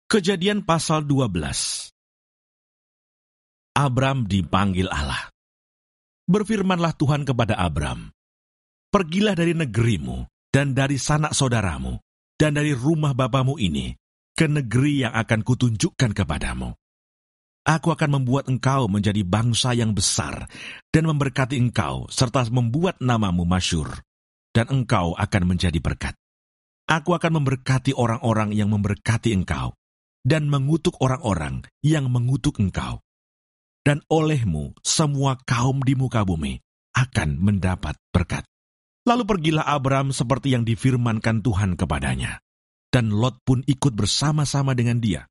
Kejadian pasal 12. Abram dipanggil Allah. Berfirmanlah Tuhan kepada Abram, "Pergilah dari negerimu, dan dari sanak saudaramu, dan dari rumah bapamu ini, ke negeri yang akan kutunjukkan kepadamu. Aku akan membuat engkau menjadi bangsa yang besar, dan memberkati engkau, serta membuat namamu masyhur, dan engkau akan menjadi berkat. Aku akan memberkati orang-orang yang memberkati engkau, dan mengutuk orang-orang yang mengutuk engkau. Dan olehmu semua kaum di muka bumi akan mendapat berkat." Lalu pergilah Abram seperti yang difirmankan Tuhan kepadanya, dan Lot pun ikut bersama-sama dengan dia.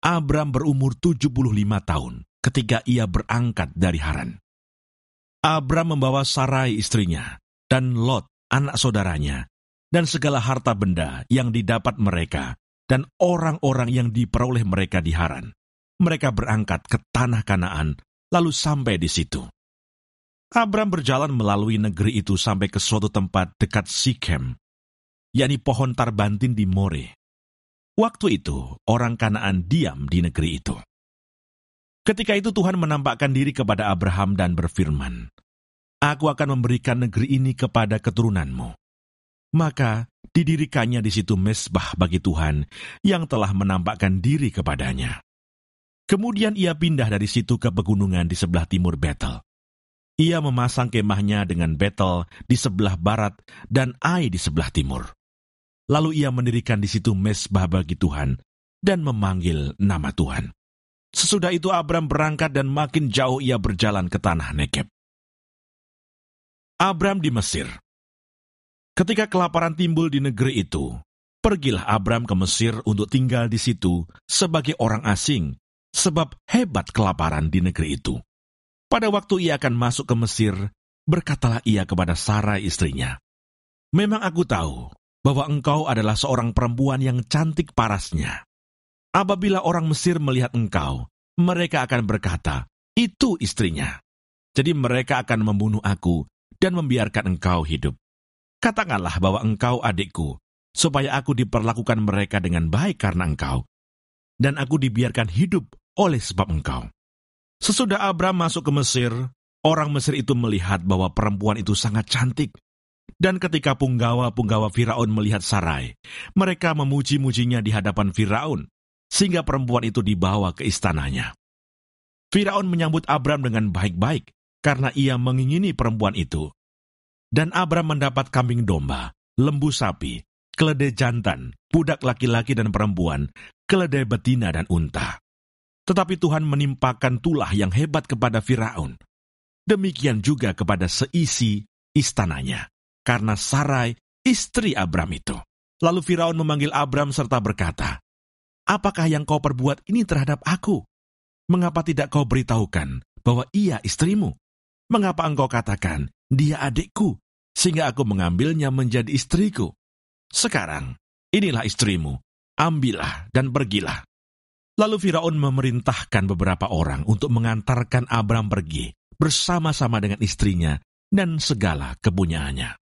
Abram berumur 75 tahun ketika ia berangkat dari Haran. Abram membawa Sarai istrinya, dan Lot anak saudaranya, dan segala harta benda yang didapat mereka, dan orang-orang yang diperoleh mereka di Haran. Mereka berangkat ke tanah Kanaan, lalu sampai di situ. Abram berjalan melalui negeri itu sampai ke suatu tempat dekat Sikem, yakni pohon tarbantin di More. Waktu itu, orang Kanaan diam di negeri itu. Ketika itu Tuhan menampakkan diri kepada Abraham dan berfirman, "Aku akan memberikan negeri ini kepada keturunanmu." Maka didirikannya di situ mezbah bagi Tuhan yang telah menampakkan diri kepadanya. Kemudian ia pindah dari situ ke pegunungan di sebelah timur Betel. Ia memasang kemahnya dengan Betel di sebelah barat dan Ai di sebelah timur. Lalu ia mendirikan di situ mezbah bagi Tuhan dan memanggil nama Tuhan. Sesudah itu Abram berangkat dan makin jauh ia berjalan ke tanah Negeb. Abram di Mesir. Ketika kelaparan timbul di negeri itu, pergilah Abram ke Mesir untuk tinggal di situ sebagai orang asing, sebab hebat kelaparan di negeri itu. Pada waktu ia akan masuk ke Mesir, berkatalah ia kepada Sarai istrinya, "Memang aku tahu bahwa engkau adalah seorang perempuan yang cantik parasnya. Apabila orang Mesir melihat engkau, mereka akan berkata, 'Itu istrinya.' Jadi mereka akan membunuh aku dan membiarkan engkau hidup. Katakanlah bahwa engkau adikku, supaya aku diperlakukan mereka dengan baik karena engkau, dan aku dibiarkan hidup oleh sebab engkau." Sesudah Abram masuk ke Mesir, orang Mesir itu melihat bahwa perempuan itu sangat cantik. Dan ketika punggawa-punggawa Firaun melihat Sarai, mereka memuji-mujinya di hadapan Firaun, sehingga perempuan itu dibawa ke istananya. Firaun menyambut Abram dengan baik-baik, karena ia mengingini perempuan itu. Dan Abram mendapat kambing domba, lembu sapi, keledai jantan, budak laki-laki dan perempuan, keledai betina dan unta. Tetapi Tuhan menimpakan tulah yang hebat kepada Firaun. Demikian juga kepada seisi istananya, karena Sarai, istri Abram itu. Lalu Firaun memanggil Abram serta berkata, "Apakah yang kau perbuat ini terhadap aku? Mengapa tidak kau beritahukan bahwa ia istrimu? Mengapa engkau katakan, dia adikku, sehingga aku mengambilnya menjadi istriku? Sekarang, inilah istrimu, ambillah dan pergilah." Lalu Firaun memerintahkan beberapa orang untuk mengantarkan Abram pergi bersama-sama dengan istrinya dan segala kepunyaannya.